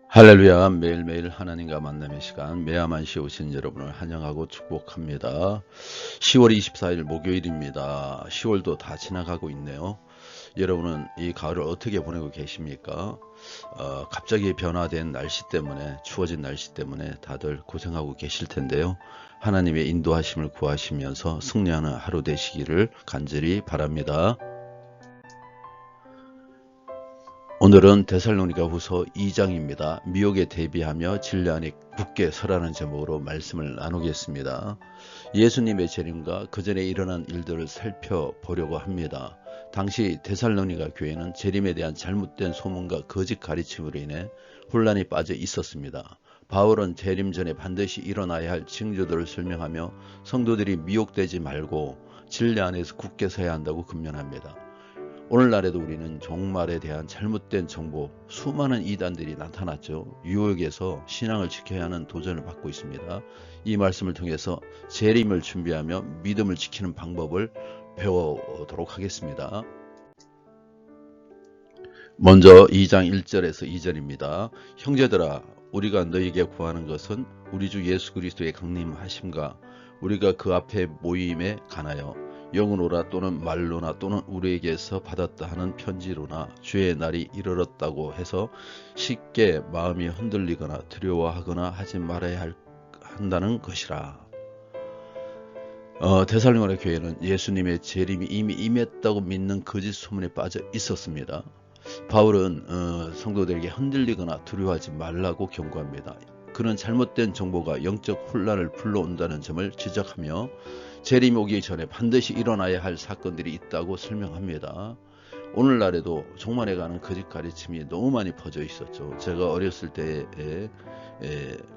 할렐루야. 매일매일 하나님과 만남의 시간 매야만시 오신 여러분을 환영하고 축복합니다. 10월 24일 목요일입니다. 10월도 다 지나가고 있네요. 여러분은 이 가을을 어떻게 보내고 계십니까? 갑자기 변화된 날씨 때문에, 추워진 날씨 때문에 다들 고생하고 계실 텐데요. 하나님의 인도하심을 구하시면서 승리하는 하루 되시기를 간절히 바랍니다. 오늘은 데살로니가 후서 2장입니다. 미혹에 대비하며 진리 안에 굳게 서라는 제목으로 말씀을 나누겠습니다. 예수님의 재림과 그 전에 일어난 일들을 살펴보려고 합니다. 당시 데살로니가 교회는 재림에 대한 잘못된 소문과 거짓 가르침으로 인해 혼란이 빠져 있었습니다. 바울은 재림 전에 반드시 일어나야 할 징조들을 설명하며 성도들이 미혹되지 말고 진리 안에서 굳게 서야 한다고 권면합니다. 오늘날에도 우리는 종말에 대한 잘못된 정보, 수많은 이단들이 나타났죠. 유혹에서 신앙을 지켜야 하는 도전을 받고 있습니다. 이 말씀을 통해서 재림을 준비하며 믿음을 지키는 방법을 배워보도록 하겠습니다. 먼저 2장 1절에서 2절입니다. 형제들아, 우리가 너희에게 구하는 것은 우리 주 예수 그리스도의 강림하심과 우리가 그 앞에 모임에 관하여 영으로나 또는 말로나 또는 우리에게서 받았다 하는 편지로나 주의 날이 이르렀다고 해서 쉽게 마음이 흔들리거나 두려워하거나 하지 말아야 한다는 것이라. 데살로니가 교회는 예수님의 재림이 이미 임했다고 믿는 거짓 소문에 빠져 있었습니다. 바울은 성도들에게 흔들리거나 두려워하지 말라고 경고합니다. 그는 잘못된 정보가 영적 혼란을 불러온다는 점을 지적하며 재림 오기 전에 반드시 일어나야 할 사건들이 있다고 설명합니다. 오늘날에도 종말에 관한 거짓 가르침이 너무 많이 퍼져 있었죠. 제가 어렸을 때에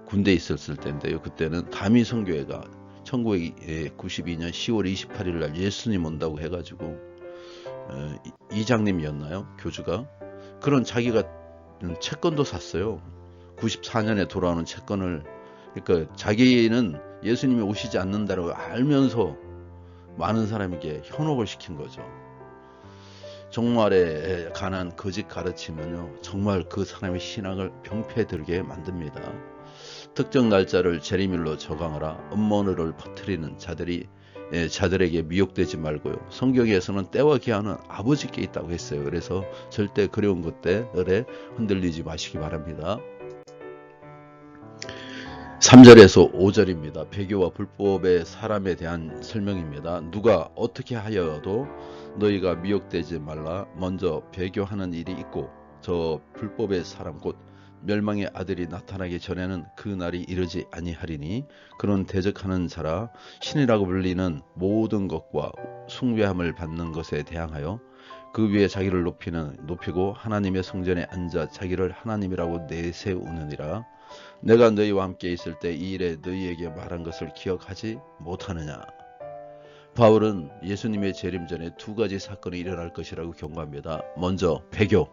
군대에 있었을 때인데요. 그때는 다미 선교회가 1992년 10월 28일 날 예수님 온다고 해가지고 이장님이었나요? 교주가 그런 자기가 채권도 샀어요. 94년에 돌아오는 채권을. 그러니까 자기는 예수님이 오시지 않는다고 알면서 많은 사람에게 현혹을 시킨 거죠. 종말에 관한 거짓 가르침은요, 정말 그 사람의 신앙을 병폐들게 만듭니다. 특정 날짜를 재림일로 적용하라 음모론을 퍼뜨리는 자들에게 미혹되지 말고요. 성경에서는 때와 기한은 아버지께 있다고 했어요. 그래서 절대 그리운 것들에 흔들리지 마시기 바랍니다. 3절에서 5절입니다. 배교와 불법의 사람에 대한 설명입니다. 누가 어떻게 하여도 너희가 미혹되지 말라. 먼저 배교하는 일이 있고 저 불법의 사람 곧 멸망의 아들이 나타나기 전에는 그 날이 이르지 아니하리니 그런 대적하는 자라 신이라고 불리는 모든 것과 숭배함을 받는 것에 대항하여 그 위에 자기를 높이고 하나님의 성전에 앉아 자기를 하나님이라고 내세우느니라. 내가 너희와 함께 있을 때 이 일에 너희에게 말한 것을 기억하지 못하느냐. 바울은 예수님의 재림 전에 두 가지 사건이 일어날 것이라고 경고합니다. 먼저 배교,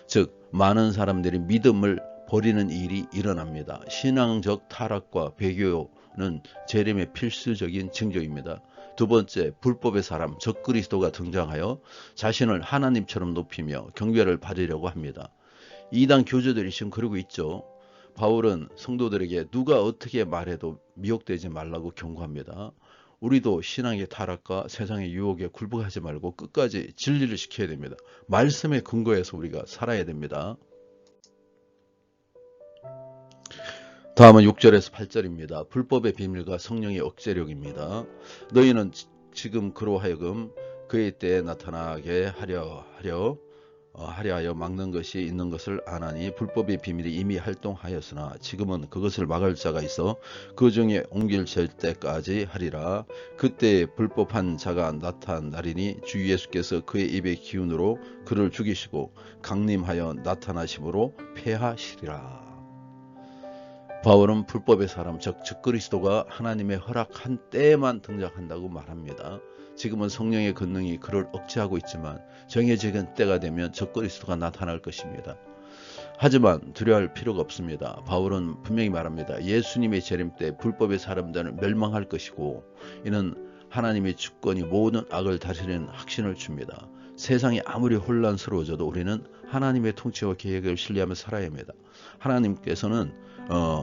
즉 많은 사람들이 믿음을 버리는 일이 일어납니다. 신앙적 타락과 배교는 재림의 필수적인 징조입니다. 두 번째, 불법의 사람, 적그리스도가 등장하여 자신을 하나님처럼 높이며 경배를 받으려고 합니다. 이단 교주들이 지금 그러고 있죠. 바울은 성도들에게 누가 어떻게 말해도 미혹되지 말라고 경고합니다. 우리도 신앙의 타락과 세상의 유혹에 굴복하지 말고 끝까지 진리를 지켜야 됩니다. 말씀에 근거해서 우리가 살아야 됩니다. 다음은 6절에서 8절입니다. 불법의 비밀과 성령의 억제력입니다. 너희는 지금 그로 하여금 그의 때에 나타나게 하려 하여 막는 것이 있는 것을 아나니 불법의 비밀이 이미 활동하였으나 지금은 그것을 막을 자가 있어 그 중에 옮길 질 때까지 하리라. 그때 불법한 자가 나타나리니 주 예수께서 그의 입의 기운으로 그를 죽이시고 강림하여 나타나심으로 패하시리라. 바울은 불법의 사람 즉 적그리스도가 하나님의 허락한 때에만 등장한다고 말합니다. 지금은 성령의 권능이 그를 억제하고 있지만 정해진 때가 되면 적그리스도가 나타날 것입니다. 하지만 두려워할 필요가 없습니다. 바울은 분명히 말합니다. 예수님의 재림 때 불법의 사람들은 멸망할 것이고 이는 하나님의 주권이 모든 악을 다스리는 확신을 줍니다. 세상이 아무리 혼란스러워져도 우리는 하나님의 통치와 계획을 신뢰하며 살아야 합니다. 하나님께서는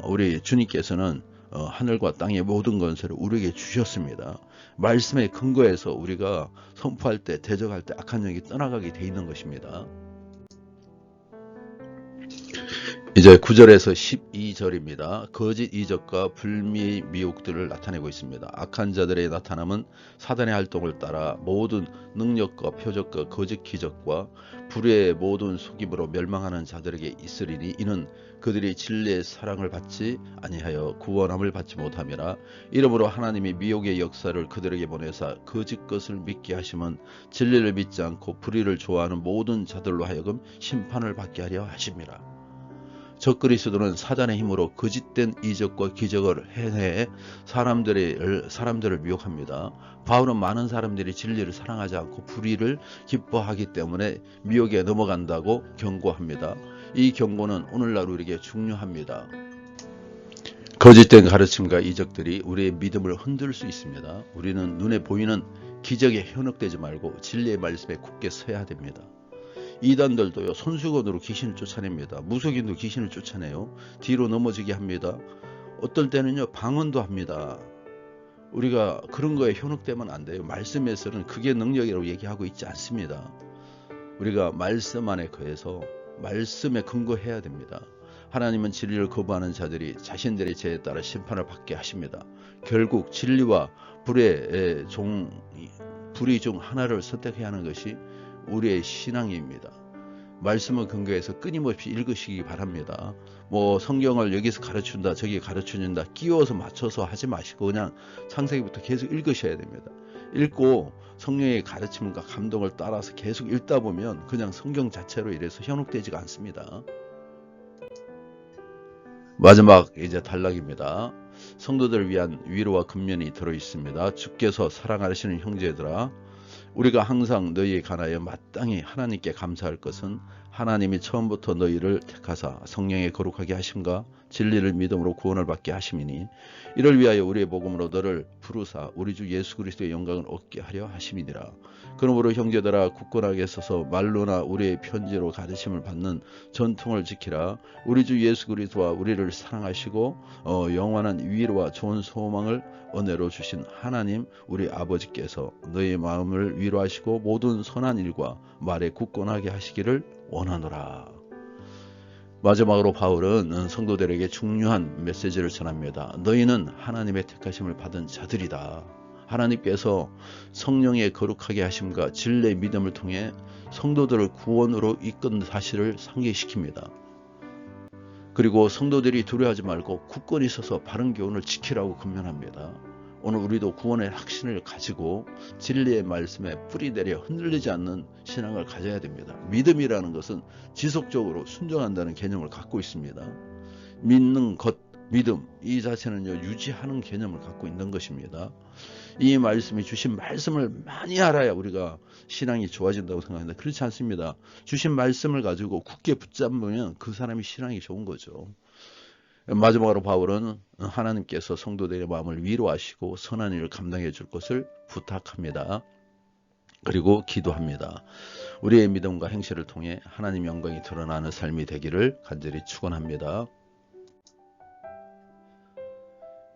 우리 주님께서는 하늘과 땅의 모든 건설을 우리에게 주셨습니다. 말씀에 근거해서 우리가 선포할 때, 대적할 때 악한 영이 떠나가게 돼 있는 것입니다. 이제 9절에서 12절입니다. 거짓 이적과 불미의 미혹들을 나타내고 있습니다. 악한 자들의 나타남은 사단의 활동을 따라 모든 능력과 표적과 거짓 기적과 불의의 모든 속임으로 멸망하는 자들에게 있으리니 이는 그들이 진리의 사랑을 받지 아니하여 구원함을 받지 못함이라. 이러므로 하나님이 미혹의 역사를 그들에게 보내사 거짓 것을 믿게 하심은 진리를 믿지 않고 불의를 좋아하는 모든 자들로 하여금 심판을 받게 하려 하심이라. 적그리스도는 사단의 힘으로 거짓된 이적과 기적을 행해 사람들을 미혹합니다. 바울은 많은 사람들이 진리를 사랑하지 않고 불의를 기뻐하기 때문에 미혹에 넘어간다고 경고합니다. 이 경고는 오늘날 우리에게 중요합니다. 거짓된 가르침과 이적들이 우리의 믿음을 흔들 수 있습니다. 우리는 눈에 보이는 기적에 현혹되지 말고 진리의 말씀에 굳게 서야 됩니다. 이단들도요, 손수건으로 귀신을 쫓아냅니다. 무속인도 귀신을 쫓아내요. 뒤로 넘어지게 합니다. 어떨 때는요, 방언도 합니다. 우리가 그런 거에 현혹되면 안 돼요. 말씀에서는 그게 능력이라고 얘기하고 있지 않습니다. 우리가 말씀 안에 거해서 말씀에 근거해야 됩니다. 하나님은 진리를 거부하는 자들이 자신들의 죄에 따라 심판을 받게 하십니다. 결국 진리와 불의 중 하나를 선택해야 하는 것이 우리의 신앙입니다. 말씀을 근거해서 끊임없이 읽으시기 바랍니다. 성경을 여기서 가르친다 저기 가르쳐준다 끼워서 맞춰서 하지 마시고 그냥 창세기부터 계속 읽으셔야 됩니다. 읽고 성령의 가르침과 감동을 따라서 계속 읽다 보면 그냥 성경 자체로 이래서 현혹되지가 않습니다. 마지막 이제 단락입니다. 성도들을 위한 위로와 근면이 들어있습니다. 주께서 사랑하시는 형제들아, 우리가 항상 너희에 관하여 마땅히 하나님께 감사할 것은 하나님이 처음부터 너희를 택하사 성령에 거룩하게 하심과 진리를 믿음으로 구원을 받게 하심이니 이를 위하여 우리의 복음으로 너를 부르사 우리 주 예수 그리스도의 영광을 얻게 하려 하심이니라. 그러므로 형제들아, 굳건하게 서서 말로나 우리의 편지로 가르침을 받는 전통을 지키라. 우리 주 예수 그리스도와 우리를 사랑하시고 영원한 위로와 좋은 소망을 은혜로 주신 하나님 우리 아버지께서 너희 마음을 위로하시고 모든 선한 일과 말에 굳건하게 하시기를 원하노라. 마지막으로 바울은 성도들에게 중요한 메시지를 전합니다. 너희는 하나님의 택하심을 받은 자들이다. 하나님께서 성령의 거룩하게 하심과 진리의 믿음을 통해 성도들을 구원으로 이끈 사실을 상기시킵니다. 그리고 성도들이 두려워하지 말고 굳건히 서서 바른 교훈을 지키라고 권면합니다. 오늘 우리도 구원의 확신을 가지고 진리의 말씀에 뿌리 내려 흔들리지 않는 신앙을 가져야 됩니다. 믿음이라는 것은 지속적으로 순종한다는 개념을 갖고 있습니다. 믿는 것, 믿음, 이 자체는요, 유지하는 개념을 갖고 있는 것입니다. 이 말씀이 주신 말씀을 많이 알아야 우리가 신앙이 좋아진다고 생각합니다. 그렇지 않습니다. 주신 말씀을 가지고 굳게 붙잡으면 그 사람이 신앙이 좋은 거죠. 마지막으로 바울은 하나님께서 성도들의 마음을 위로하시고 선한 일을 감당해 줄 것을 부탁합니다. 그리고 기도합니다. 우리의 믿음과 행실을 통해 하나님 영광이 드러나는 삶이 되기를 간절히 축원합니다.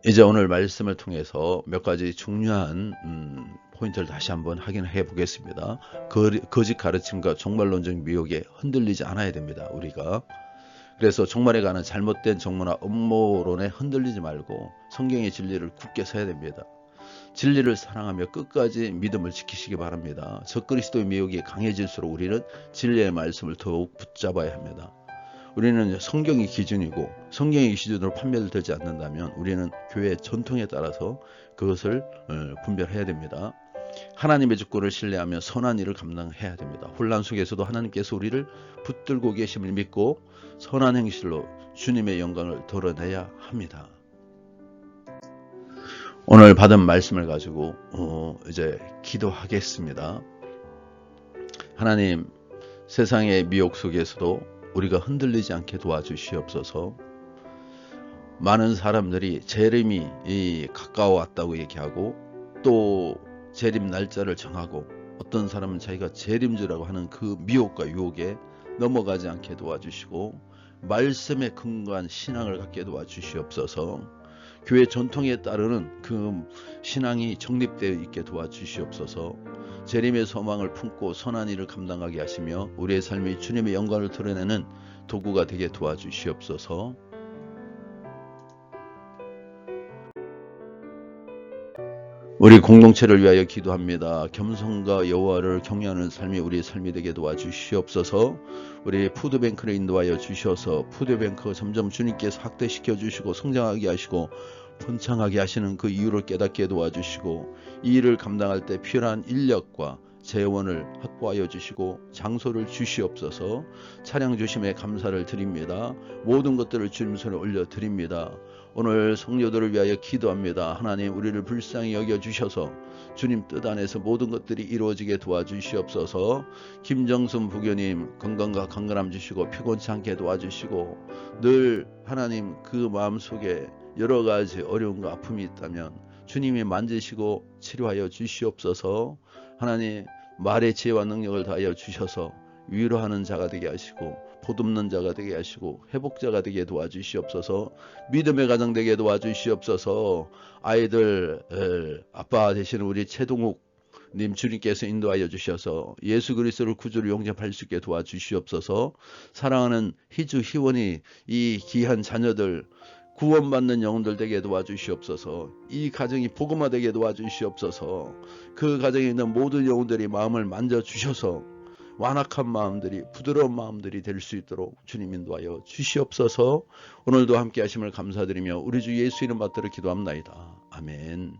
이제 오늘 말씀을 통해서 몇 가지 중요한 포인트를 다시 한번 확인해 보겠습니다. 거짓 가르침과 종말론적 미혹에 흔들리지 않아야 됩니다. 우리가. 그래서 종말에 관한 잘못된 정보나 음모론에 흔들리지 말고 성경의 진리를 굳게 서야 됩니다. 진리를 사랑하며 끝까지 믿음을 지키시기 바랍니다. 적그리스도의 미혹이 강해질수록 우리는 진리의 말씀을 더욱 붙잡아야 합니다. 우리는 성경이 기준이고 성경의 기준으로 판별이 되지 않는다면 우리는 교회의 전통에 따라서 그것을 분별해야 됩니다. 하나님의 주권을 신뢰하며 선한 일을 감당해야 됩니다. 혼란 속에서도 하나님께서 우리를 붙들고 계심을 믿고 선한 행실로 주님의 영광을 드러내야 합니다. 오늘 받은 말씀을 가지고 이제 기도하겠습니다. 하나님, 세상의 미혹 속에서도 우리가 흔들리지 않게 도와주시옵소서. 많은 사람들이 재림이 가까워왔다고 얘기하고 또 재림 날짜를 정하고 어떤 사람은 자기가 재림주라고 하는 그 미혹과 유혹에 넘어가지 않게 도와주시고 말씀에 근거한 신앙을 갖게 도와주시옵소서. 교회 전통에 따르는 그 신앙이 정립되어 있게 도와주시옵소서. 재림의 소망을 품고 선한 일을 감당하게 하시며 우리의 삶이 주님의 영광을 드러내는 도구가 되게 도와주시옵소서. 우리 공동체를 위하여 기도합니다. 겸손과 여호와를 경외하는 삶이 우리의 삶이 되게 도와주시옵소서. 우리 푸드뱅크를 인도하여 주셔서 푸드뱅크가 점점 주님께서 확대시켜 주시고 성장하게 하시고 번창하게 하시는 그 이유를 깨닫게 도와주시고 이 일을 감당할 때 필요한 인력과 재원을 확보하여 주시고 장소를 주시옵소서. 차량 주심에 감사를 드립니다. 모든 것들을 주님 손에 올려드립니다. 오늘 성도들을 위하여 기도합니다. 하나님 우리를 불쌍히 여겨주셔서 주님 뜻 안에서 모든 것들이 이루어지게 도와주시옵소서. 김정순 부교님 건강과 강건함 주시고 피곤치 않게 도와주시고 늘 하나님 그 마음속에 여러 가지 어려움과 아픔이 있다면 주님이 만지시고 치료하여 주시옵소서. 하나님 말의 지혜와 능력을 다하여 주셔서 위로하는 자가 되게 하시고 보듬는 자가 되게 하시고 회복자가 되게 도와주시옵소서. 믿음의 가정 되게 도와주시옵소서. 아이들 아빠 되시는 우리 최동욱 님 주님께서 인도하여 주셔서 예수 그리스도를 구주로 영접할 수 있게 도와주시옵소서. 사랑하는 희주 희원이 이 귀한 자녀들 구원받는 영혼들 되게 도와주시옵소서. 이 가정이 복음화되게 도와주시옵소서. 그 가정에 있는 모든 영혼들이 마음을 만져주셔서 완악한 마음들이 부드러운 마음들이 될 수 있도록 주님 인도하여 주시옵소서. 오늘도 함께 하심을 감사드리며 우리 주 예수 이름 받들어 기도합나이다. 아멘.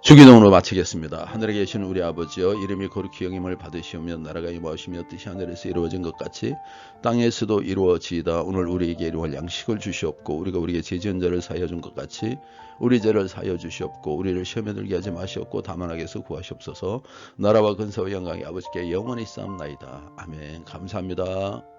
주기도문으로 마치겠습니다. 하늘에 계신 우리 아버지여 이름이 거룩히 여김을 받으시오며 나라가 임하시며 뜻이 하늘에서 이루어진 것 같이 땅에서도 이루어지이다. 오늘 우리에게 일용할 양식을 주시옵고 우리가 우리에게 죄지은 자를 사하여 준 것 같이 우리 죄를 사하여 주시옵고 우리를 시험에 들게 하지 마시옵고 다만 악에서 구하시옵소서. 나라와 근사와 영광이 아버지께 영원히 쌓옵나이다. 아멘. 감사합니다.